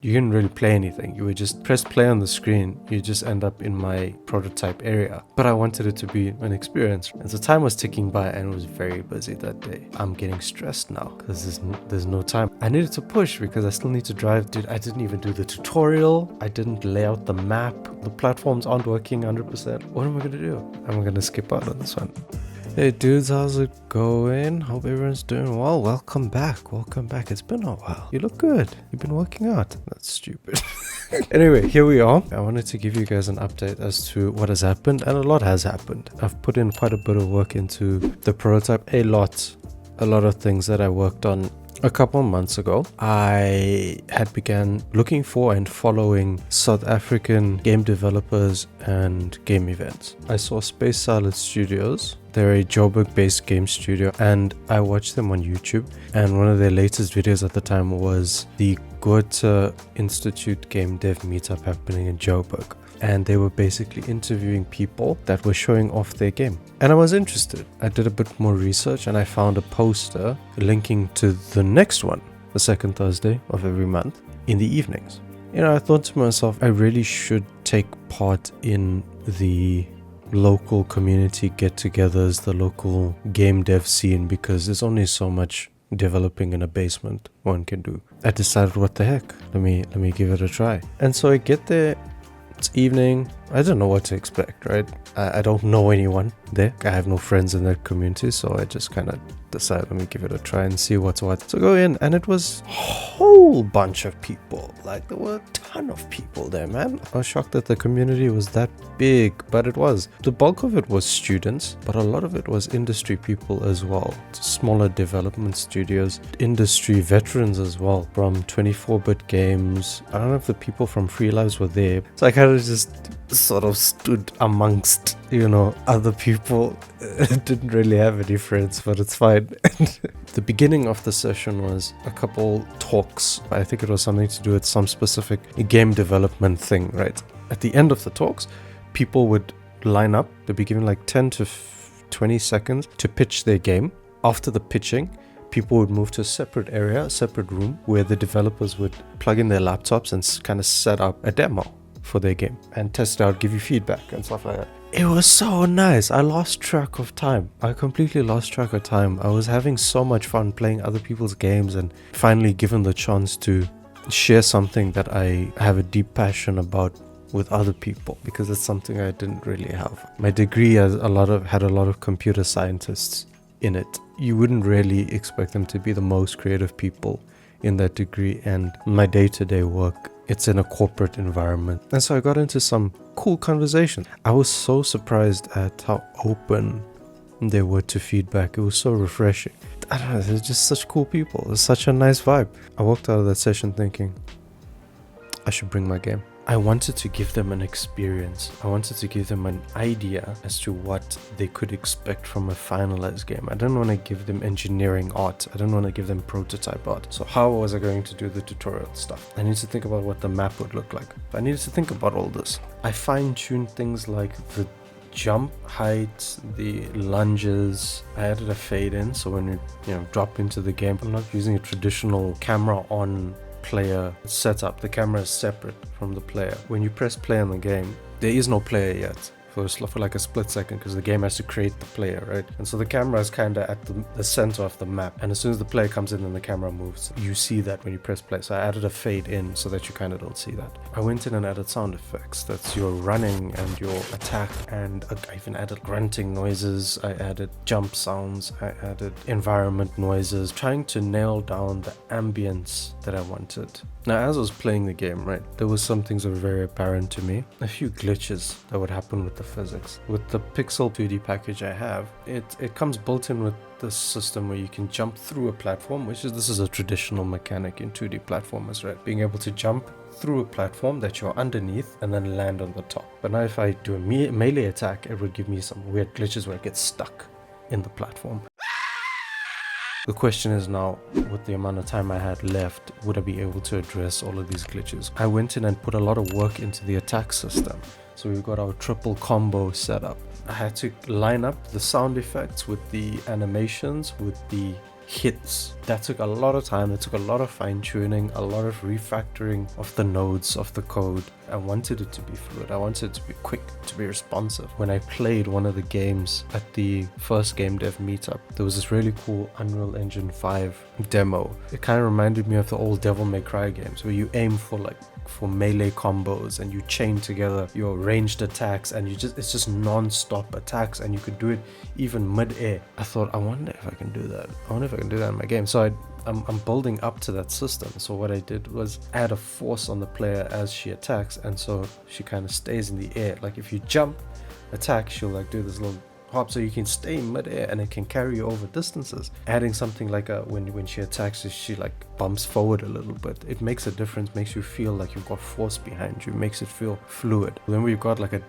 You couldn't really play anything. You would just press play on the screen. You just end up in my prototype area. But I wanted it to be an experience. And so time was ticking by and it was very busy that day. I'm getting stressed now because there's no time. I needed to push because I still need to drive. Dude, I didn't even do the tutorial. I didn't lay out the map. The platforms aren't working 100%. What am I going to do? I'm going to skip out on this one. Hey dudes, how's it going? Hope everyone's doing well. Welcome back. It's been a while. You look good. You've been working out. That's stupid. Anyway, here we are. I wanted to give you guys an update as to what has happened, and a lot has happened. I've put in quite a bit of work into the prototype. A lot of things that I worked on a couple of months ago. I had began looking for and following South African game developers and game events. I saw Space Salad Studios. They're a Joburg-based game studio, and I watched them on YouTube. And one of their latest videos at the time was the Goethe Institute Game Dev Meetup happening in Joburg. And they were basically interviewing people that were showing off their game. And I was interested. I did a bit more research and I found a poster linking to the next one, the second Thursday of every month in the evenings. You know, I thought to myself, I really should take part in the local community get-togethers, the local game dev scene, because there's only so much developing in a basement one can do. I decided, what the heck, let me give it a try. And so I get there. It's evening. I don't know what to expect, right? I don't know anyone there. I have no friends in that community, so I just kind of decided, let me give it a try and see what's what. So go in, and it was a whole bunch of people. Like, there were a ton of people there, man. I was shocked that the community was that big, but it was. The bulk of it was students, but a lot of it was industry people as well. Smaller development studios, industry veterans as well, from 24-bit games. I don't know if the people from Free Lives were there. So I kind of just sort of stood amongst, other people. It didn't really have any friends, but it's fine. The beginning of the session was a couple talks. I think it was something to do with some specific game development thing, right? At the end of the talks, people would line up. They'd be given like 10 to 20 seconds to pitch their game. After the pitching, people would move to a separate area, a separate room, where the developers would plug in their laptops and kind of set up a demo for their game and test it out, give you feedback and stuff like that. It was so nice. I lost track of time. I completely lost track of time. I was having so much fun playing other people's games and finally given the chance to share something that I have a deep passion about with other people, because it's something I didn't really have. My degree had a lot of computer scientists in it. You wouldn't really expect them to be the most creative people in that degree, and my day-to-day work, it's in a corporate environment. And so I got into some cool conversations. I was so surprised at how open they were to feedback. It was so refreshing. I don't know, they're just such cool people. It's such a nice vibe. I walked out of that session thinking, I should bring my game. I wanted to give them an experience. I wanted to give them an idea as to what they could expect from a finalized game. I didn't want to give them engineering art. I didn't want to give them prototype art. So how was I going to do the tutorial stuff? I needed to think about what the map would look like. I needed to think about all this. I fine-tuned things like the jump height, the lunges. I added a fade in, so when you drop into the game, I'm not using a traditional camera on player setup. The camera is separate from the player. When you press play on the game, there is no player yet for like a split second, because the game has to create the player, right? And so the camera is kind of at the center of the map, and as soon as the player comes in and the camera moves, you see that when you press play. So I added a fade in so that you kind of don't see that. I went in and added sound effects. That's your running and your attack, and I even added grunting noises. I added jump sounds. I added environment noises, trying to nail down the ambience that I wanted. Now, as I was playing the game, right, there was some things that were very apparent to me. A few glitches that would happen with the physics. With the Pixel 2D package I have, it comes built in with this system where you can jump through a platform, this is a traditional mechanic in 2D platformers, right? Being able to jump through a platform that you're underneath and then land on the top. But now if I do a melee attack, it would give me some weird glitches where I get stuck in the platform. The question is now, with the amount of time I had left, would I be able to address all of these glitches? I went in and put a lot of work into the attack system. So we've got our triple combo setup. I had to line up the sound effects with the animations, with the hits. That took a lot of time. It took a lot of fine tuning, a lot of refactoring of the nodes of the code. I wanted it to be fluid. I wanted it to be quick, to be responsive. When I played one of the games at the first gamedev meetup, there was this really cool Unreal Engine 5 demo. It kind of reminded me of the old Devil May Cry games where you aim for melee combos and you chain together your ranged attacks and it's just non-stop attacks, and you could do it even mid-air. I thought, I wonder if I can do that. I wonder if I can do that in my game. So I'm building up to that system. So what I did was add a force on the player as she attacks, and so she kind of stays in the air. Like if you jump, attack, she'll like do this little hop, so you can stay in mid-air and it can carry you over distances. Adding something like when she attacks, she like bumps forward a little bit. It makes a difference, makes you feel like you've got force behind you, makes it feel fluid. Then we've got like an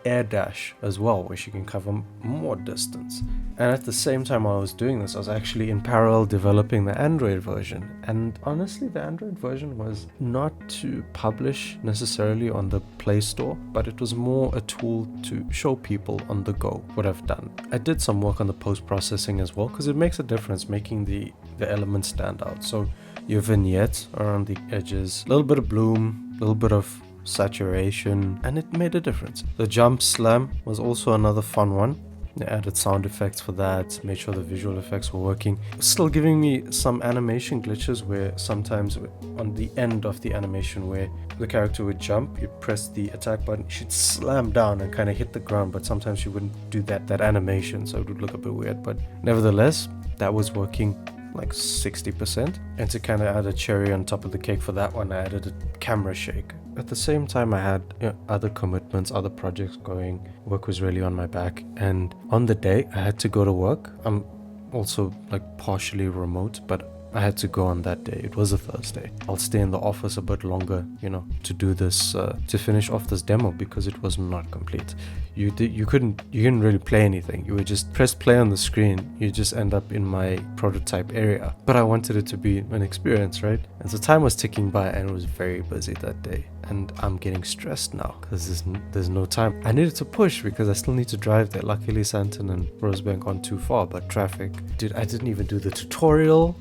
air dash as well, where she can cover more distance. And at the same time while I was doing this, I was actually in parallel developing the Android version. And honestly, the Android version was not to publish necessarily on the Play Store, but it was more a tool to show people on the go what I've done. I did some work on the post-processing as well, because it makes a difference making the elements stand out. So your vignettes around the edges, a little bit of bloom, a little bit of saturation, and it made a difference. The jump slam was also another fun one. I added sound effects for that, made sure the visual effects were working. Still giving me some animation glitches where sometimes on the end of the animation where the character would jump, you press the attack button, she'd slam down and kind of hit the ground, but sometimes she wouldn't do that animation, so it would look a bit weird. But nevertheless, that was working like 60%. And to kind of add a cherry on top of the cake for that one, I added a camera shake. At the same time, I had other commitments, other projects going. Work was really on my back, and on the day I had to go to work. I'm also like partially remote, but I had to go on that day. It was a Thursday. I'll stay in the office a bit longer, to do this, to finish off this demo, because it was not complete. You couldn't really play anything. You would just press play on the screen. You just end up in my prototype area. But I wanted it to be an experience, right? And so time was ticking by, and it was very busy that day. And I'm getting stressed now because there's no time. I needed to push because I still need to drive there. Luckily, Santon and Rosebank aren't too far, but traffic. Dude, I didn't even do the tutorial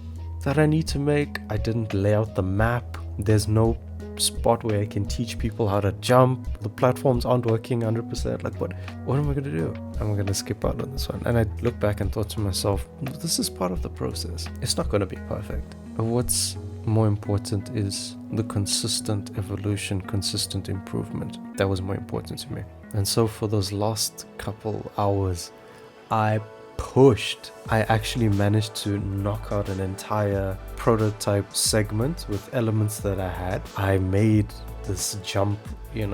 that I need to make. I didn't lay out the map. There's no spot where I can teach people how to jump. The platforms aren't working 100%. Like, what am I going to do? I'm going to skip out on this one. And I looked back and thought to myself, this is part of the process. It's not going to be perfect. But what's more important is the consistent evolution, consistent improvement. That was more important to me. And so for those last couple hours, I pushed. I actually managed to knock out an entire prototype segment with elements that I had. I made this jump,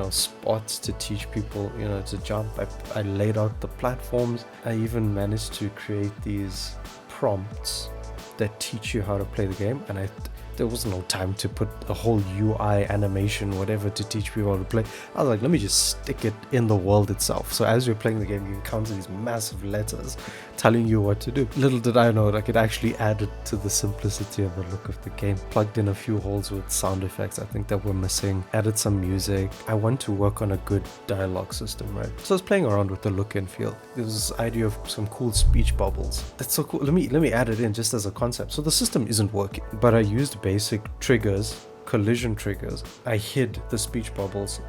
spots to teach people, to jump. I laid out the platforms. I even managed to create these prompts that teach you how to play the game, and there was no time to put a whole UI animation, whatever, to teach people how to play. I was like, let me just stick it in the world itself. So as you're playing the game, you encounter these massive letters telling you what to do. Little did I know, it actually added to the simplicity of the look of the game. Plugged in a few holes with sound effects I think that were missing. Added some music. I want to work on a good dialogue system, right? So I was playing around with the look and feel. There was this idea of some cool speech bubbles. That's so cool. Let me add it in just as a concept. So the system isn't working, but I used basic triggers, collision triggers. I hid the speech bubbles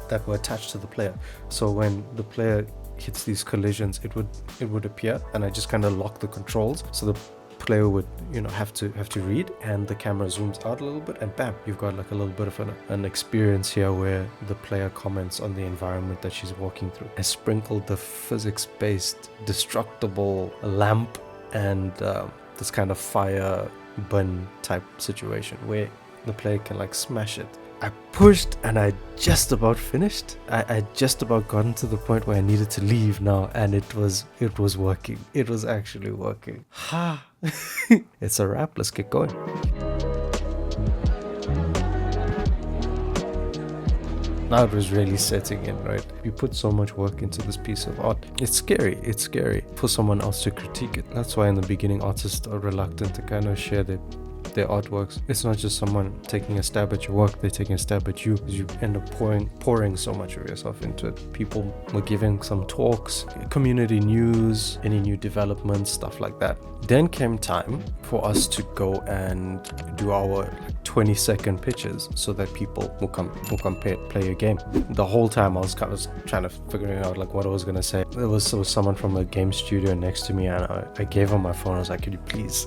that were attached to the player. So when the player hits these collisions, it would appear, and I just kind of lock the controls so the player would have to read, and the camera zooms out a little bit, and bam, you've got like a little bit of an experience here where the player comments on the environment that she's walking through. I sprinkled the physics-based destructible lamp and this kind of fire burn type situation where the player can like smash it. I pushed and I just about finished. I just about gotten to the point where I needed to leave now, and it was working. It was actually working. Ha! It's a wrap. Let's get going. Now it was really setting in, right? You put so much work into this piece of art. It's scary for someone else to critique it. That's why in the beginning artists are reluctant to kind of share their their artworks. It's not just someone taking a stab at your work, they're taking a stab at you, because you end up pouring so much of yourself into it. People were giving some talks, community news, any new developments, stuff like that. Then came time for us to go and do our 20-second pitches so that people will come play a game. The whole time I was kind of trying to figuring out like what I was gonna say. There was someone from a game studio next to me, and I gave her my phone. I was like, can you please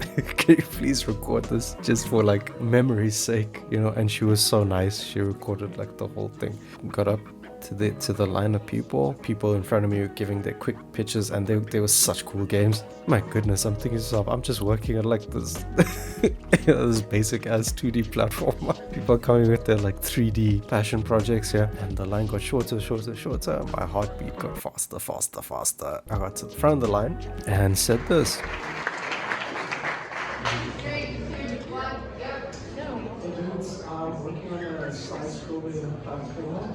record this just for like memory's sake, you know? And she was so nice. She recorded like the whole thing. Got up to the line of people in front of me were giving their quick pitches, and they were such cool games. My goodness, I'm thinking to myself, I'm just working on like this this basic ass 2D platformer. People are coming with their like 3D passion projects here, and the line got shorter. My heartbeat got faster. I got to the front of the line and said this. Working on a side-scrolling platform.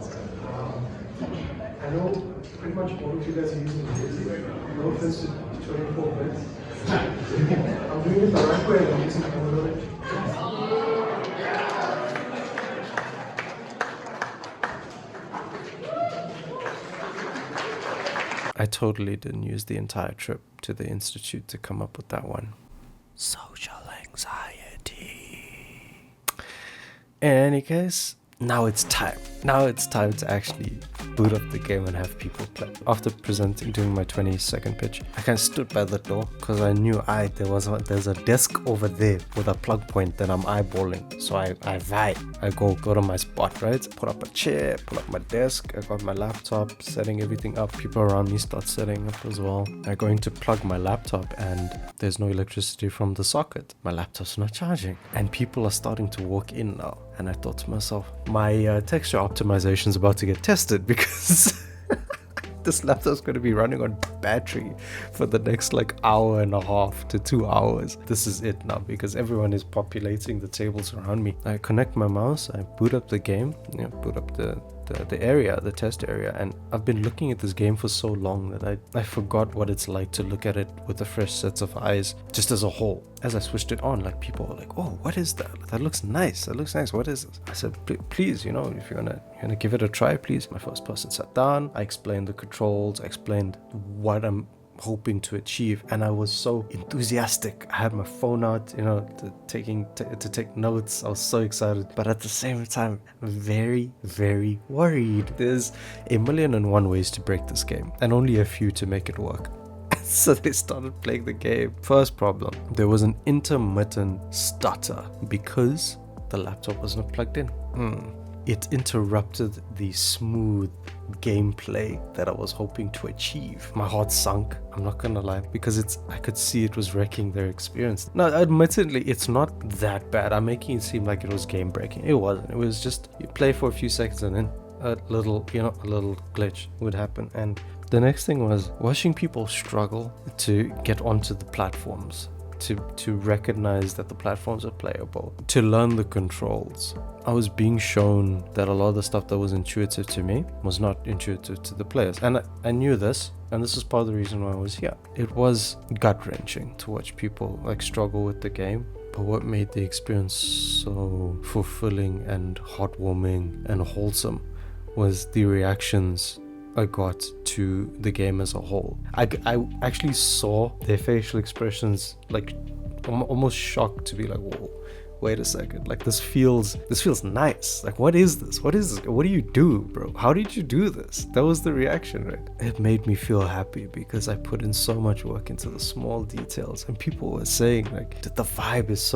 I know pretty much all of you guys are using Daisy. No offense to 24 bits. I'm doing it the right way and I'm using Android. I totally didn't use the entire trip to the institute to come up with that one. Social anxiety. In any case, now it's time to actually boot up the game and have people play. After doing my 20-second pitch, I kind of stood by the door because I knew there's a desk over there with a plug point that I'm eyeballing. So I go to my spot, right? Put up a chair, put up my desk, I got my laptop, setting everything up. People around me start setting up as well. I'm going to plug my laptop and there's no electricity from the socket. My laptop's not charging. And people are starting to walk in now. And I thought to myself, my texture optimization is about to get tested because this laptop's going to be running on battery for the next like hour and a half to 2 hours. This is it now because everyone is populating the tables around me. I connect my mouse, I boot up the game, boot up the test area, and I've been looking at this game for so long that I forgot what it's like to look at it with a fresh set of eyes, just as a whole. As I switched it on, like people were like, "Oh, what is that? That looks nice. What is this?" I said, "Please, if you're gonna give it a try, please." My first person sat down. I explained the controls. I explained what I'm hoping to achieve, and I was so enthusiastic. I had my phone out, to take notes. I was so excited, but at the same time, very, very worried. There's 1,000,001 ways to break this game, and only a few to make it work. So they started playing the game. First problem, there was an intermittent stutter because the laptop was not plugged in. It interrupted the smooth gameplay that I was hoping to achieve. My heart sunk, I'm not gonna lie, because I could see it was wrecking their experience. Now, admittedly, it's not that bad. I'm making it seem like it was game breaking. It wasn't. It was just you play for a few seconds and then a little glitch would happen. And the next thing was watching people struggle to get onto the platforms. To recognize that the platforms are playable, to learn the controls. I was being shown that a lot of the stuff that was intuitive to me was not intuitive to the players. And I knew this, and this is part of the reason why I was here. It was gut-wrenching to watch people struggle with the game. But what made the experience so fulfilling and heartwarming and wholesome was the reactions I got to the game as a whole. I actually saw their facial expressions, like almost shocked to be like, whoa, wait a second, like this feels nice. Like, what is this? What do you do, bro? How did you do this? That was the reaction, right? It made me feel happy because I put in so much work into the small details, and people were saying like that the vibe is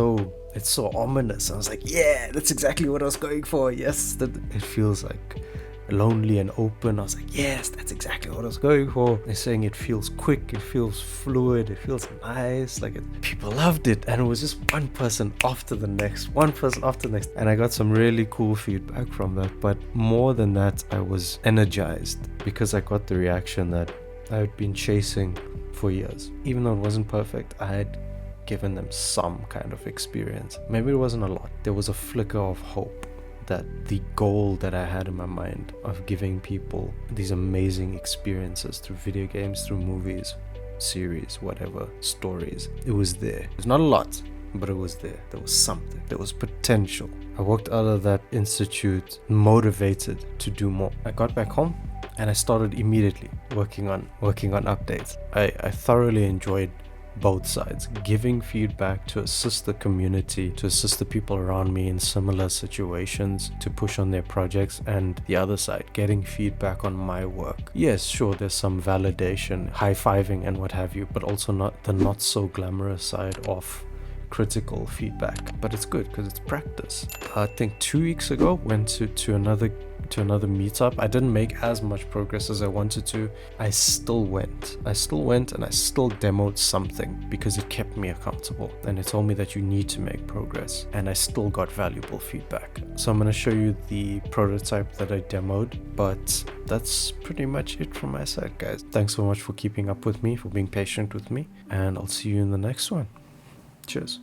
it's so ominous. I was like, yeah, that's exactly what I was going for. Yes, that it feels like lonely and open. I was like, yes, that's exactly what I was going for. They're saying it feels quick, it feels fluid, it feels nice. People loved it, and it was just one person after the next, and I got some really cool feedback from that. But more than that, I was energized because I got the reaction that I had been chasing for years. Even though it wasn't perfect, I had given them some kind of experience. Maybe it wasn't a lot. There was a flicker of hope that the goal that I had in my mind of giving people these amazing experiences through video games, through movies, series, whatever, stories, it was there. It's not a lot, but it was there. There was something. There was potential. I walked out of that institute motivated to do more. I got back home and I started immediately working on updates. I thoroughly enjoyed both sides, giving feedback to assist the community, to assist the people around me in similar situations to push on their projects, and the other side, getting feedback on my work. Yes, sure, there's some validation, high-fiving and what have you, but also not the not so glamorous side of critical feedback. But it's good because it's practice. I think 2 weeks ago went to another meetup. I didn't make as much progress as I wanted to. I still went and I still demoed something because it kept me accountable, and it told me that you need to make progress, and I still got valuable feedback. So I'm going to show you the prototype that I demoed, but that's pretty much it from my side, guys. Thanks so much for keeping up with me, for being patient with me, and I'll see you in the next one. Cheers.